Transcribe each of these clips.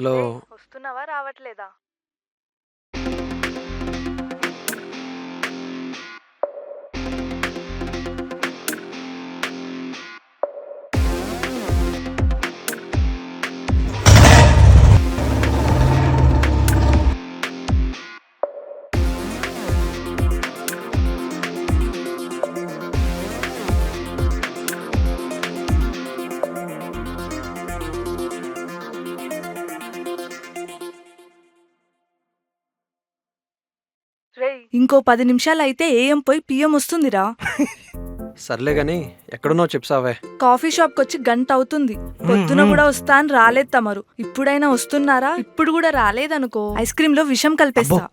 Hello. వస్తున్నావా రావట్లేదా? ఇంకో 10 నిమిషాలైతే ఏఎం పోయి పిఎం వస్తుందిరా. సర్లే గాని ఎక్కడున్నావు చెప్సావే. కాఫీ షాప్ కొచ్చి గంట అవుతుంది. పొద్దున కూడా వస్తా అని రాలేదు తమరు. ఇప్పుడైనా వస్తున్నారా? ఇప్పుడు కూడా రాలేదనుకో ఐస్ క్రీమ్ లో విషం కలిపేస్తా.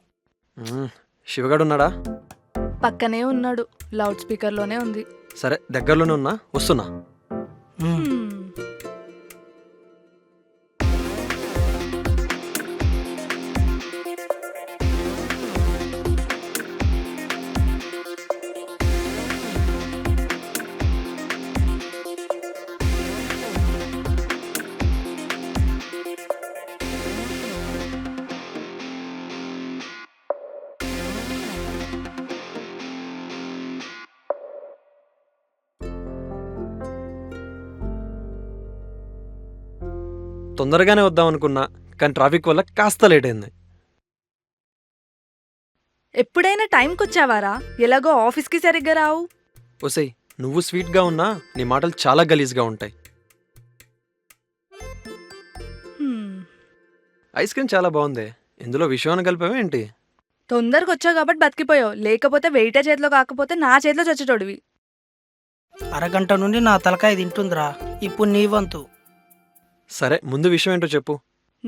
శివగాడు ఉన్నాడా? పక్కనే ఉన్నాడు, లౌడ్ స్పీకర్ లోనే ఉంది. సరే దగ్గరలోనే ఉన్నా, వస్తున్నా. తొందరగానే వద్దాం అనుకున్నా, కానీ ట్రాఫిక్ వల్ల కాస్త లేట్ అయింది. ఎప్పుడైనా టైంకొచ్చావారా? ఎలాగో ఆఫీస్కి సరిగ్గా రావు. ఒసేయ్, నువ్వు స్వీట్గా ఉన్నా నీ మాటలు చాలా గలీజ్గా ఉంటాయి. ఐస్ క్రీమ్ చాలా బాగుంది, ఇందులో విషయాన్ని కలిపావే ఏంటి? తొందరగా వచ్చావు కాబట్టి బతికిపోయావు, లేకపోతే వెయిటర్ చేతిలో కాకపోతే నా చేతిలో చచ్చేటోడివి. అరగంట నుండి నా తలకాయ తింటుందిరా, ఇప్పుడు నీ వంతు. సరే ముందు విషయం ఏంటో చెప్పు.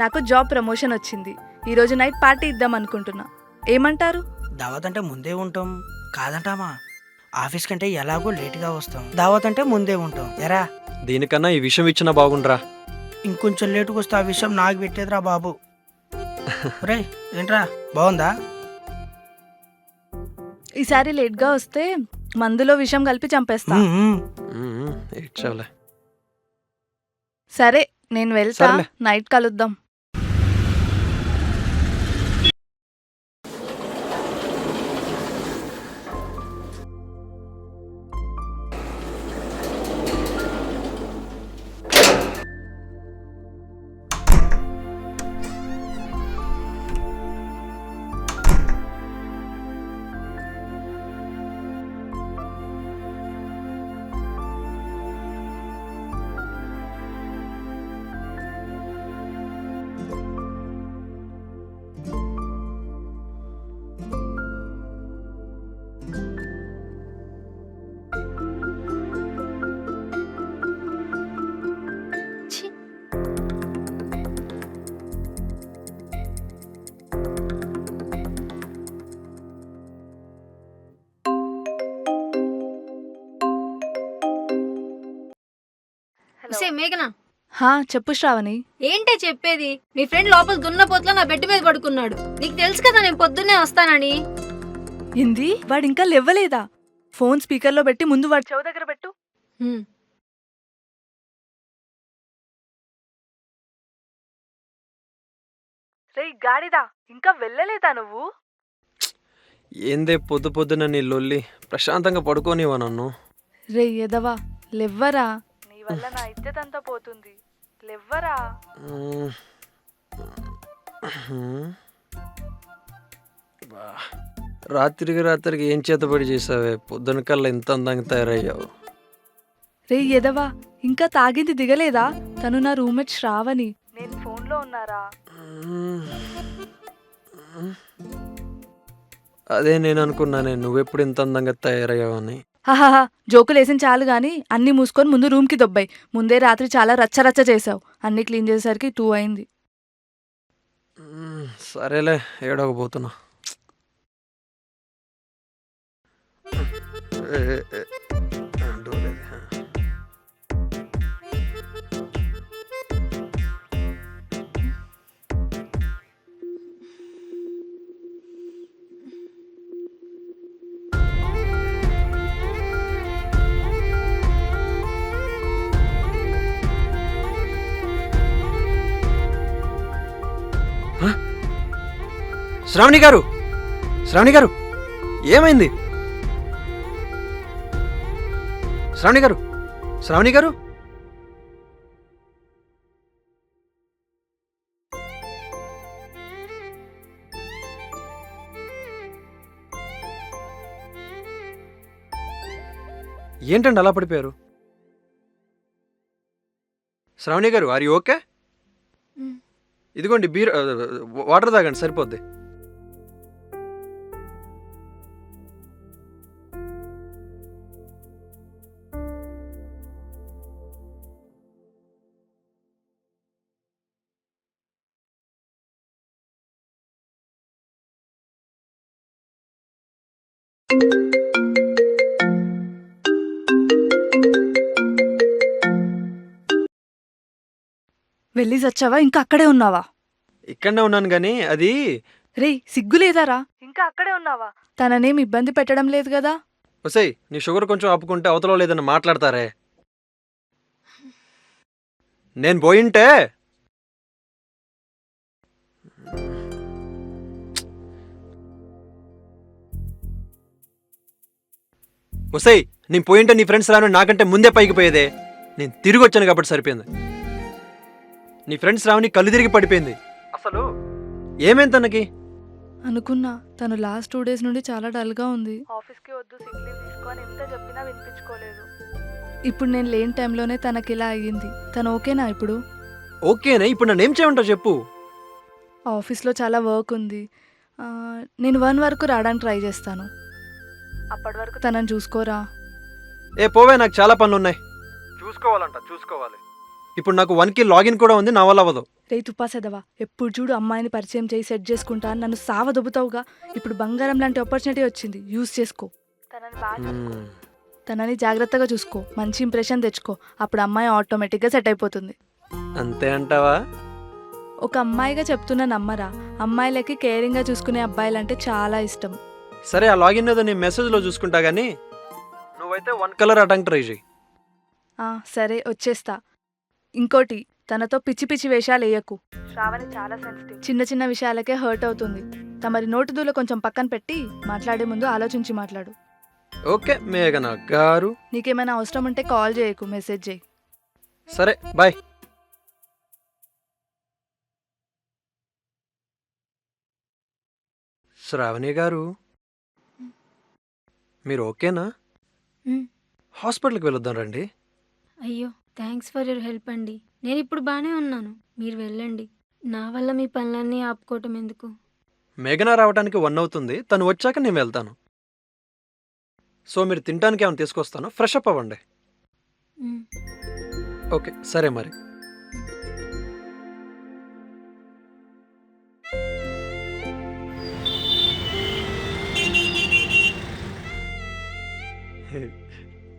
నాకు జాబ్ ప్రమోషన్ వచ్చింది. ఈరోజు నైట్ పార్టీ ఇద్దాం అనుకుంటున్నా, ఏమంటారు? దావత్ అంటే ముందే ఉంటాం కాదంటామా? ఆఫీస్ కంటే ఎలాగో లేటుగా వస్తాం, దావత్ అంటే ముందే ఉంటాం. ఎరా దీనికన్నా ఈ విషయం ఇచ్చినా బాగుండ్రా. ఇంకొంచెం లేటుగా వస్తే ఆ విషయం నాకు పెట్టేదిరా బాబు. రే ఏంట్రా, బాగుందా? ఈసారి లేట్గా వస్తే మందులో విషం కలిపి చంపేస్తా. ఏడ్చావులే. సరే నేను వెళ్తా, నైట్ కలుద్దాం. మేఘనా, చెప్పు శ్రావణి. ఏంటే చెప్పేది? మీ ఫ్రెండ్ లోపల దున్నపోతులా నా బెడ్ మీద పడుకున్నాడు. నీకు తెలుసు కదా నేను పొద్దున్నే వస్తానని. ఏంది? వాడు ఇంకా లేవలేదా? ఫోన్ స్పీకర్ లో పెట్టి ముందు వాడి చెవు దగ్గర పెట్టు. రే గాడిదా, ఇంకా వెళ్ళలేదా నువ్వు? ఏందే పొద్దు పొద్దున నీ లొల్లి, ప్రశాంతంగా పడుకోనివా నన్ను. రే ఎదవా, లెవ్వరా, నీ వల్ల నా ఇజ్జతంతా పోతుంది, లెవ్వరా. రాత్రికి ఏం చేతబడి చేసావే? పొద్దున కల్లా ఇంత అందంగా తయారయ్యావు. రే ఎదవా, ఇంకా తాగింది దిగలేదా? తను నా రూమ్మేట్ శ్రావణి, నేను ఫోన్లో ఉన్నారా. అదే నేను అనుకున్నానే, నువ్వెప్పుడు ఇంత అందంగా తయారయ్యావని. హాహాహా, జోకులేసిన చాలు గాని అన్ని మూసుకొని ముందు రూమ్కి దొబ్బాయి. ముందే రాత్రి చాలా రచ్చరచ్చ చేసావు, అన్ని క్లీన్ చేసేసరికి 2 అయింది. సరేలే, ఏడవకపోతున్నా. శ్రావణి గారు, శ్రావణి గారు, ఏమైంది? శ్రావణి గారు, శ్రావణి గారు, ఏంటండి అలా పడిపోయారు? శ్రావణి గారు, ఆర్ యూ ఓకే? ఇదిగోండి బీర్, వాటర్ తాగండి సరిపోద్ది. వెళ్ళి చచ్చావా ఇంకా అక్కడే ఉన్నావా? ఇక్కడనే ఉన్నాను కానీ అది రేయ్ సిగ్గు లేదారా? ఇంకా అక్కడే ఉన్నావా? తననేం ఇబ్బంది పెట్టడం లేదు కదా? ఒసేయ్, నీ షుగర్ కొంచెం ఆపుకుంటే అవతల లేదని మాట్లాడతారే. నేను పోయింటే ఒసేయ్, నేను పోయింటే నీ ఫ్రెండ్స్ రాను నాకంటే ముందే పైకి పోయేదే. నేను తిరిగి వచ్చాను కాబట్టి సరిపోయింది. నీ ఫ్రెండ్స్ రావని కళ్ళు తిరిగి పడిపోయింది. అసలు ఏమైంది తనకి? అనుకున్నా తను లాస్ట్ 2 days నుండి చాలా డల్గా ఉంది. ఆఫీస్కి వద్దు సిక్ లీవ్ తీసుకొని ఎంత చెప్పినా వినిపించుకోలేదు. ఇప్పుడు నేను లేని టైంలోనే తనకి ఇలా అయ్యింది. తను ఓకేనా ఇప్పుడు? ఓకేనే, ఇప్పుడు నన్ను ఏం చేయమంటావు చెప్పు. ఆఫీస్లో చాలా వర్క్ ఉంది. నేను 1 వరకు రావడానికి ట్రై చేస్తాను. అప్పటి వరకు తనని చూసుకోరా. ఏ పోవే, నాకు చాలా పనులు ఉన్నాయి. చూసుకోవాలి. ఇప్పుడు నాకు 1కి లాగిన్ కూడా ఉంది, నా వల్ల అవ్వదు. రే తుప్పాసెదవా, ఎప్పుడు చూడు అమ్మాయిని పరిచయం చేసి సెట్ చేసుకుంటా అని నన్ను సావదొబ్బుతావుగా. ఇప్పుడు బంగారం లాంటి ఆపర్చునిటీ వచ్చింది, యూజ్ చేసుకో. తనని జాగ్రత్తగా చూసుకో, మంచి ఇంప్రెషన్ తెచ్చుకో. అప్పుడు అమ్మాయి ఆటోమేటిక్గా సెట్ అయిపోతుంది. అంతే అంటావా? ఒక అమ్మాయిగా చెప్తున్నా నమ్మరా? అమ్మాయిలకి కేరింగ్గా చూసుకునే అబ్బాయిలంటే చాలా ఇష్టం. సరే, ఆ లాగిన్ ఏదో నేను మెసేజ్లో చూసుకుంటా కానీ నువ్వైతే 1 కలర్ అటంక్ ట్రై చేయి. సరే వచ్చేస్తా. ఇంకోటి, తనతో పిచ్చి పిచ్చి వేషాలు వేయకు. శ్రావణి చాలా సెన్సిటివ్, చిన్న చిన్న విషయాలకే హర్ట్ అవుతుంది. తమరి నోటు దూల కొంచెం పక్కన పెట్టి మాట్లాడే ముందు ఆలోచించి మాట్లాడు. ఓకే మేఘన గారు. నీకేమైనా అవసరం ఉంటే కాల్ చేయకు, మెసేజ్ చేయి. సరే బాయ్. శ్రావణి గారు, మీరు ఓకేనా? హాస్పిటల్కి వెళ్ళొద్దాం రండి. అయ్యో, థ్యాంక్స్ ఫర్ యువర్ హెల్ప్ అండి. నేను ఇప్పుడు బాగానే ఉన్నాను, మీరు వెళ్ళండి. నా వల్ల మీ పనులన్నీ ఆపుకోవటం ఎందుకు? మేఘన రావడానికి 1 అవుతుంది, తను వచ్చాక నేను వెళ్తాను. సో మీరు తినడానికి ఏమైనా తీసుకొస్తాను, ఫ్రెష్ అప్ అవ్వండి. ఓకే సరే మరి.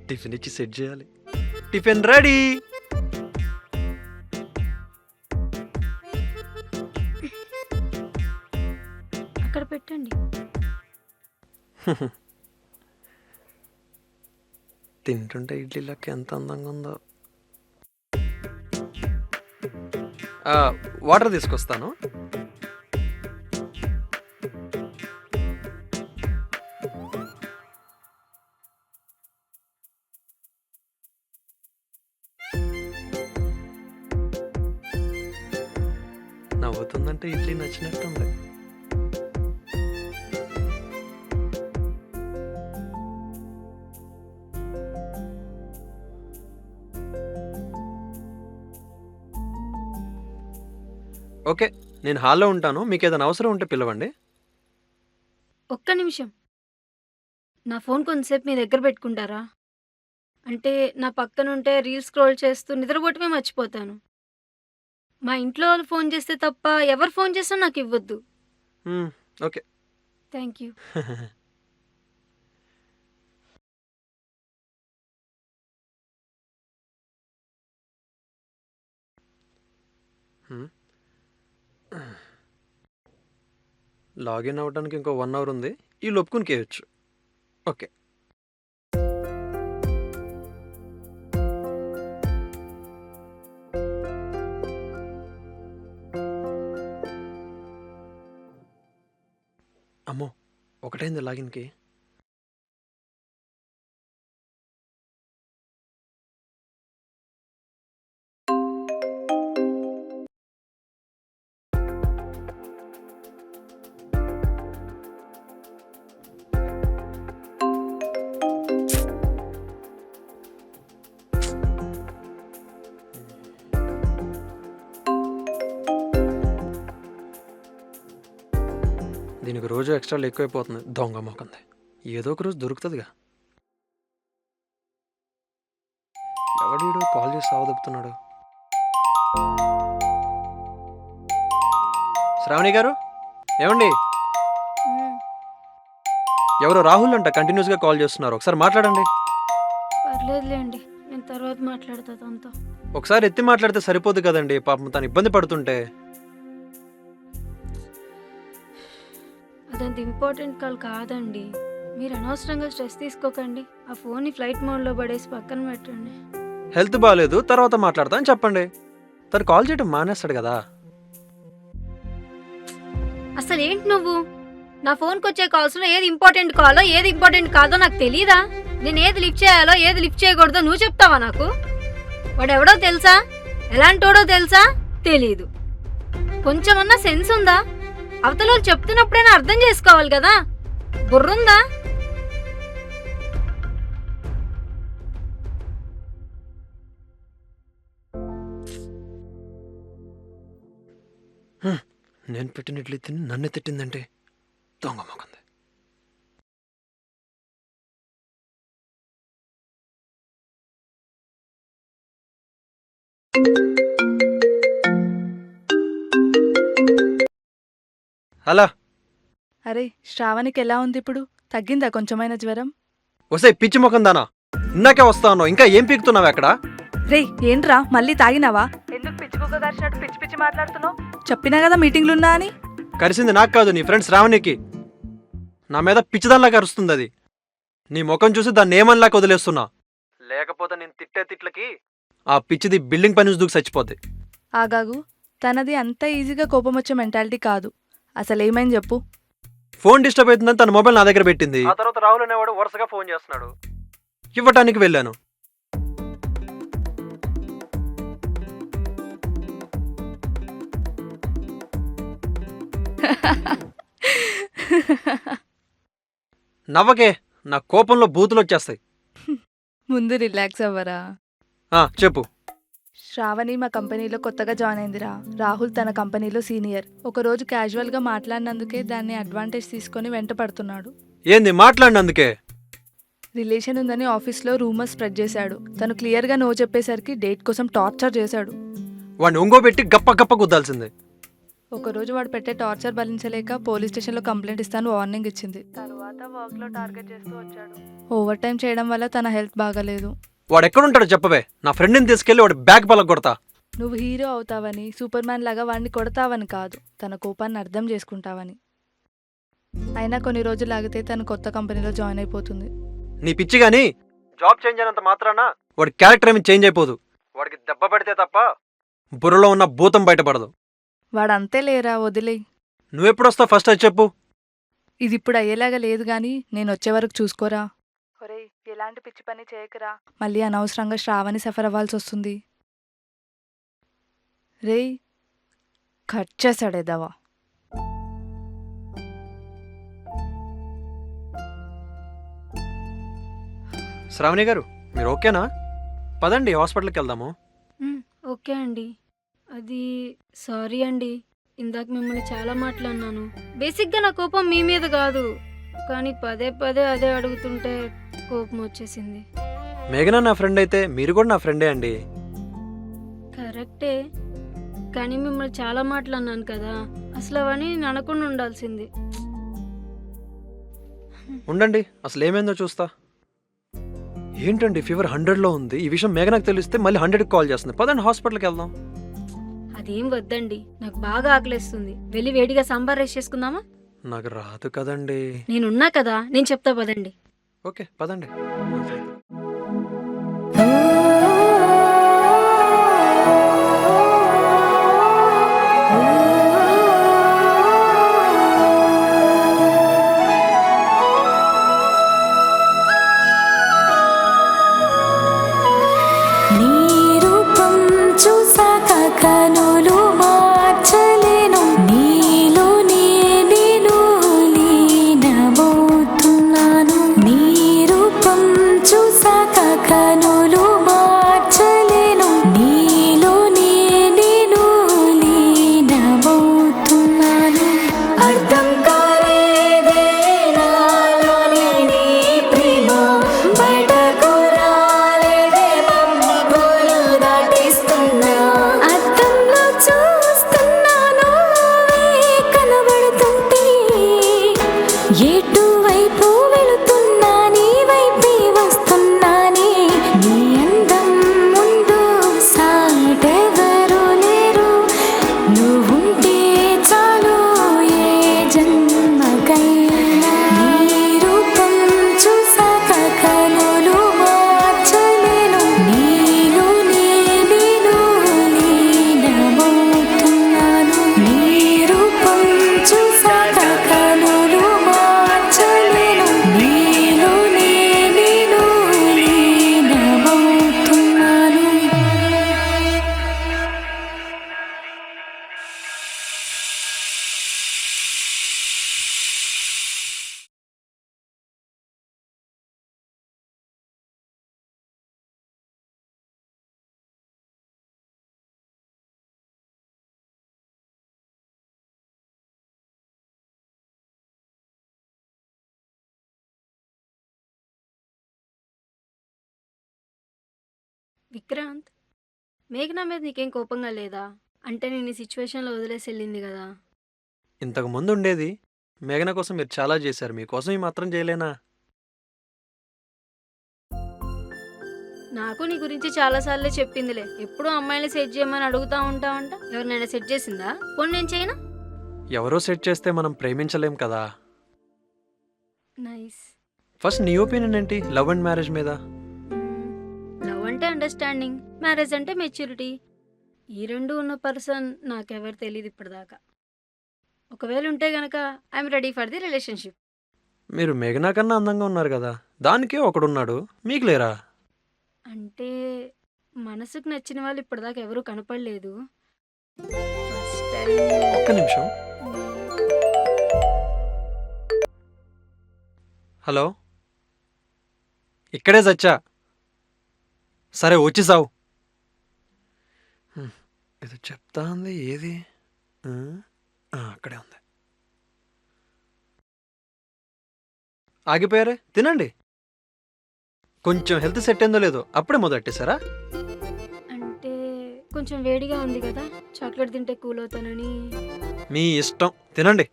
టిఫిన్ ఇచ్చి సెట్ చేయాలి. Tiffin ready. అక్కడ పెట్టండి. తింటుంటే ఇడ్లీలకి ఎంత అందంగా ఉందో. వాటర్ తీసుకొస్తాను. నవ్వుతుందంటే ఇడ్లీ నచ్చినట్టుంది. ఓకే, నేను హాల్లో ఉంటాను, మీకు ఏదైనా అవసరం ఉంటే పిలవండి. ఒక్క నిమిషం, నా ఫోన్ కొంతసేపు మీ దగ్గర పెట్టుకుంటారా? అంటే నా పక్కన ఉంటే రీల్స్ స్క్రోల్ చేస్తూ నిద్రపోవటమే మర్చిపోతాను. మా ఇంట్లో వాళ్ళు ఫోన్ చేస్తే తప్ప ఎవరు ఫోన్ చేసినా నాకు ఇవ్వద్దు. ఓకే. Thank you. లాగిన్ అవ్వడానికి ఇంకో 1 అవర్ ఉంది, ఈ లోపుకుని కేయచ్చు. ఓకే. స్టార్ట్ అయింది లాగిన్కి. దీనికి రోజు ఎక్స్ట్రాలు ఎక్కువైపోతుంది. దొంగ మొకంది. ఏదో ఒక రోజు దొరుకుతుందిగా. ఎవడీడు కాల్ చేసి సావదొప్పుతున్నాడు? శ్రావణి గారు, ఏమండి? ఎవరో రాహుల్ అంట కంటిన్యూస్గా కాల్ చేస్తున్నారు. ఒకసారి మాట్లాడండి. పర్లేదులేండి, నేను తర్వాత మాట్లాడతా తనతో. ఒకసారి ఎత్తి మాట్లాడితే సరిపోదు కదండి, పాపం తను ఇబ్బంది పడుతుంటే. అదంత ఇంపార్టెంట్ కాల్ కాదండి. మీరు అనవసరంగా స్ట్రెస్ తీసుకోకండి. ఆ ఫోన్ని ఫ్లైట్ మోడ్లో పడేసి పక్కన పెట్టండి. హెల్త్ బాగాలేదు, తర్వాత మాట్లాడతా అని చెప్పండి. తను కాల్ చేయడం మానేస్తాడు కదా. అసలు ఏంటి నువ్వు? నా ఫోన్కి వచ్చే కాల్స్లో ఏది ఇంపార్టెంట్ కాలో ఏది ఇంపార్టెంట్ కాదో నాకు తెలీదా? నేను ఏది లిఫ్ట్ చేయాలో ఏది లిఫ్ట్ చేయకూడదో నువ్వు చెప్తావా నాకు? వాడెవడో తెలుసా? ఎలాంటోడో తెలుసా? తెలీదు. కొంచెమన్నా సెన్స్ ఉందా? అవతల వాళ్ళు చెప్తున్నప్పుడైనా అర్థం చేసుకోవాలి కదా. బుర్రుందా? నేను పెట్టిన ఇడ్లీ తిని నన్నే తిట్టిందంటే దొంగ మొకంది. హలో. అరే శ్రావణికి ఎలా ఉంది ఇప్పుడు? తగ్గిందా కొంచెమైనా జ్వరం? వసే పిచ్చి మొఖం దానా, ఇందాకే వస్తాను, ఇంకా ఏం పీకుతున్నావు అక్కడ? రే ఏంట్రా మళ్ళీ తాగినావా? ఎందుకు పిచ్చి కుక్క కరిచినట్టు పిచ్చి పిచ్చి మాట్లాడుతున్నావు? చెప్పినా కదా మీటింగ్లున్నా అని. కరిసింది నాకు కాదు, నీ ఫ్రెండ్స్ శ్రావణికి. నా మీద పిచ్చిదానిలా కరుస్తుంది అది. నీ ముఖం చూసి దాన్ని ఏమనిలాగా వదిలేస్తున్నా. లేకపోతే నేను తిట్టే తిట్లకి ఆ పిచ్చిది బిల్డింగ్ పని దూకి చచ్చిపోద్ది. ఆగాగు, తనది అంత ఈజీగా కోపం వచ్చే మెంటాలిటీ కాదు. అసలు ఏమైంది చెప్పు. ఫోన్ డిస్టర్బ్ అవుతుందని తన మొబైల్ నా దగ్గర పెట్టింది. ఆ తర్వాత రాహుల్ అనేవాడు వరుసగా ఫోన్ చేస్తున్నాడు. ఇవ్వటానికి వెళ్ళాను. నవ్వకే, నా కోపంలో బూతులు వచ్చేస్తాయి. ముందు రిలాక్స్ అవ్వరా. చెప్పు. శ్రావణి మా కంపెనీలో కొత్తగా జాయిన్ అయిందిరా. రాహుల్ తన కంపెనీలో సీనియర్. ఒకరోజు క్యాజువల్గా మాట్లాడినందుకే దాన్ని అడ్వాంటేజ్ తీసుకొని వెంట పడుతున్నాడు. ఏంది మాట్లాడినందుకే? రిలేషన్ ఉందని ఆఫీస్లో రూమర్స్ స్ప్రెడ్ చేశాడు. తను క్లియర్గా నో చెప్పేసరికి డేట్ కోసం టార్చర్ చేశాడు. వాడిని ఒంగోబెట్టి గప్ప గప్ప గుద్దాల్సిందే. ఒకరోజు వాడు పెట్టే టార్చర్ భరించలేక పోలీస్ స్టేషన్లో కంప్లైంట్ ఇస్తాను వార్నింగ్ ఇచ్చింది. తర్వాత వర్క్లో టార్గెట్ చేస్తూ వచ్చాడు. ఓవర్ టైం చేయడం వల్ల తన హెల్త్ బాగాలేదు. వాడు ఎక్కడుంటాడో చెప్పవే, నా ఫ్రెండ్ని తీసుకెళ్లి వాడి బ్యాగ్ పలక కొడతా. నువ్వు హీరో అవుతావని, సూపర్ మ్యాన్ లాగా వాడిని కొడతావని కాదు, తన కోపాన్ని అర్థం చేసుకుంటావని. అయినా కొన్ని రోజులు ఆగితే తను కొత్త కంపెనీలో జాయిన్ అయిపోతుంది. నీ పిచ్చి గాని జాబ్ చేంజ్ అయినంత మాత్రాన వాడి క్యారెక్టర్ ఏమి చేంజ్ అయిపోదు. వాడికి దెబ్బ పడితే తప్ప బుర్రలో ఉన్న భూతం బయటపడదు. వాడంతే లేరా, వదిలే. నువ్వెప్పుడొస్తావు ఫస్ట్ అది చెప్పు. ఇది ఇప్పుడు అయ్యేలాగా లేదు గాని నేను వచ్చే వరకు చూసుకోరా. ఒరేయ్, ఎలాంటి పిచ్చి పని చేయకురా, మళ్ళీ అనవసరంగా శ్రావణి సఫర్ అవ్వాల్సి వస్తుంది. రేయ్ కట్ చేశాడేదవా. శ్రావణి గారు, మీరు ఓకేనా? పదండి హాస్పిటల్కి వెళ్దాము. ఓకే అండి. అది సారీ అండి, ఇందాక మిమ్మల్ని చాలా మాట్లాడినాను. బేసిక్గా నా కోపం మీ మీద కాదు, కానీ పదే పదే అదే అడుగుతుంటే కోపం వచ్చేసింది. మేఘనా నా ఫ్రెండ్ అయితే మీరు కూడా నా ఫ్రెండే అండి. కరెక్టే, కానీ మిమ్మల్ని చాలా మాట్లాడినాను కదా, అసలు అవన్నీ నేను అనకుండా ఉండాల్సింది. ఉండండి, అసలు ఏమైందో చూస్తా. ఏంటండి ఫీవర్ 100లో ఉంది. ఈ విషయం మేఘనాకు తెలిస్తే మళ్ళీ 100కి కాల్ చేస్తుంది. పదండి హాస్పిటల్కి వెళ్దాం. అదేం వద్దండి, నాకు బాగా ఆకలేస్తుంది. వెళ్ళి వేడిగా సాంబార్ రైస్ చేసుకుందామా? నాకు రాదు కదండి. నేనున్నా కదా, నేను చెప్తా పదండి. ఓకే పదండి. విక్రాంత్, మేఘనా మీద నీకేం కోపంగా లేదా? అంటే నేను ఈ సిచ్యువేషన్లో వదిలేసి వెళ్ళింది కదా. ఇంతకు ముందు ఉండేది. మేఘన కోసం మీరు చాలా చేశారు, మీకోసం ఈ మాత్రం చేయలేనా? నాకు నీ గురించి చాలాసార్లే చెప్పిందిలే. ఎప్పుడూ అమ్మాయిని సెట్ చేయమని అడుగుతా ఉంటావంట. ఎవరినైనా సెట్ చేసిందా? పోనీ నేను చేయనా? ఎవరో సెట్ చేస్తే మనం ప్రేమించలేం కదా. నైస్. ఫస్ట్ నీ ఒపీనియన్ ఏంటి లవ్ అండ్ మ్యారేజ్ మీద? లవ్ అంటే అండర్స్టాండింగ్, మ్యారేజ్ అంటే మెచ్యూరిటీ. ఈ రెండు ఉన్న పర్సన్ నాకెవరు తెలియదు ఇప్పటిదాకా. ఒకవేళ ఉంటే గనక I'm ready for the relationship. మీరు మేఘనా కన్నా అందంగా ఉన్నారు కదా, దానికే ఒకడున్నాడు, మీకు లేరా? అంటే మనసుకు నచ్చిన వాళ్ళు ఇప్పటిదాకా ఎవరూ కనపడలేదు. First time. ఒక్క నిమిషం. హలో, ఇక్కడే చచ్చా. సరే వచ్చి సావు. ఇది చెప్తా ఉంది ఏది? అక్కడే ఉంది. ఆగిపోయారే, తినండి. కొంచెం హెల్త్ సెట్ అయిందో లేదో అప్పుడే మొదలెట్టేశారా? అంటే కొంచెం వేడిగా ఉంది కదా, చాక్లెట్ తింటే కూల్ అవుతానని. మీ ఇష్టం, తినండి.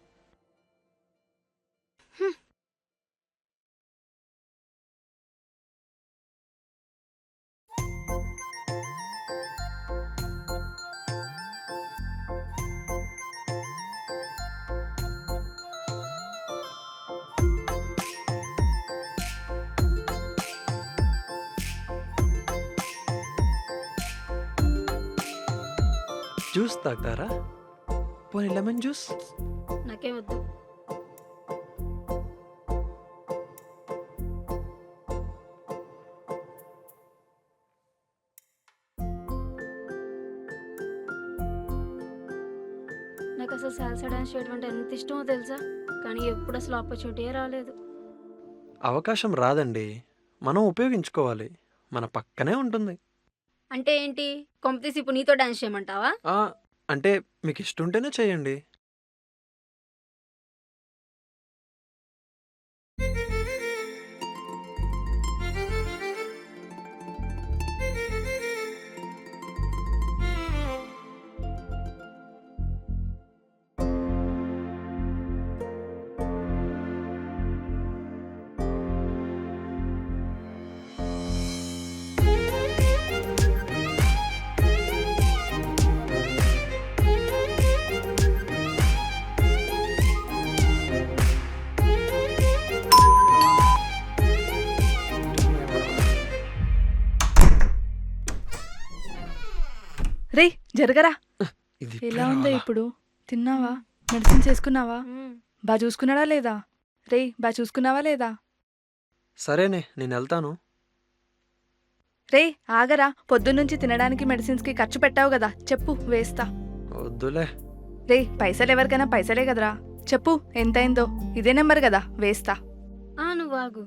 జ్యూస్ తాగుతారా? పోనీ లెమన్ జ్యూస్? నాకేం వద్దు. నాకు అసలు సాల్సా డాన్స్ చేయడం అంటే ఎంత ఇష్టమో తెలుసా, కానీ ఎప్పుడు అసలు ఆపర్చునిటీయే రాలేదు. అవకాశం రాదండి, మనం ఉపయోగించుకోవాలి. మన పక్కనే ఉంటుంది. అంటే ఏంటి, కొంపతీసి ఇప్పుడు నీతో డాన్స్ చేయమంటావా? అంటే మీకు ఇష్టం ఉంటేనే చేయండి. రే జరగరా. ఇది ఎలా ఉందా ఇప్పుడు? తిన్నావా? మెడిసిన్స్ వేసుకున్నావా? బా చూసుకున్నాడా లేదా? రే బా చూసుకున్నావా లేదా? సరేనే, నేను వెళ్తాను. రే ఆగరా, పొద్దున్నుంచి తినడానికి మెడిసిన్స్కి ఖర్చు పెట్టావు కదా, చెప్పు వేస్తా. వద్దులే. రే పైసలు ఎవరికైనా పైసలే కదరా, చెప్పు ఎంతైందో. ఇదే నెంబర్ కదా, వేస్తా. నువ్వు ఆగు,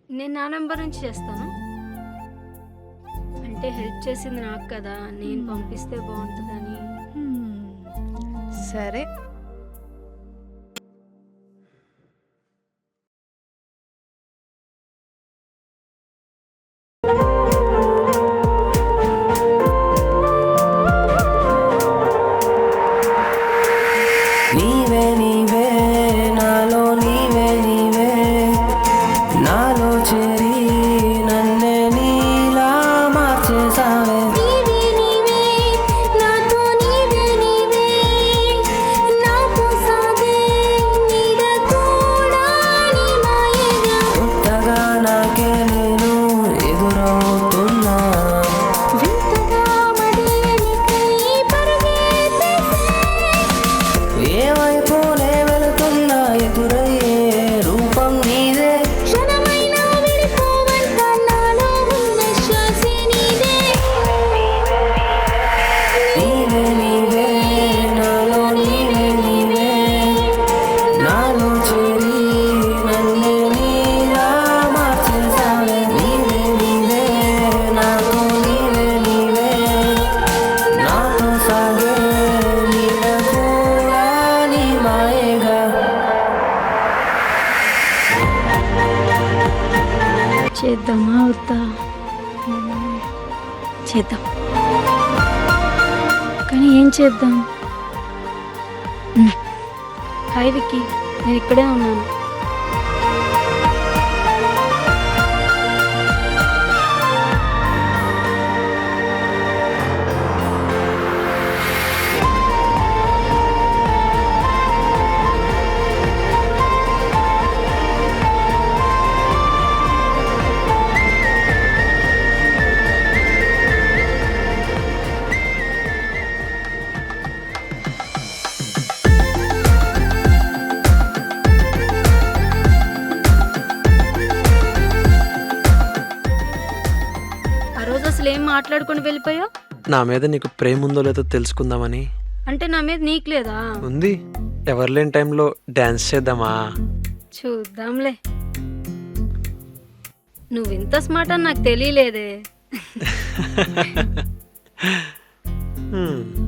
నేను నా నెంబర్ నుంచి చేస్తాను. అంటే హెల్ప్ చేసింది నాకు కదా, నేను పంపిస్తే బాగుంటుందని. సరే. నీవే నీవే నాలో, నీవే నీవే నాలో చేరి నన్నే నీలా మార్చేసావే. నీవే నీవే నాతో, నీవే నీవే చేద్దాం. కానీ ఏం చేద్దాం? హాయ్ విక్కీ, నేను ఇక్కడే ఉన్నాను. ఆ రోజు అసలు ఏం మాట్లాడుకొని వెళ్ళిపోయావు? నా మీద నీకు ప్రేమ ఉందో లేదో తెలుసుకుందామని. అంటే నా మీద నీకు లేదా? ఉంది. ఎవరు లేని టైంలో డ్యాన్స్ చేద్దామా? చూద్దాంలే. నువ్వు ఇంత స్మార్ట్ అని నాకు తెలియలేదే. హ్మ్.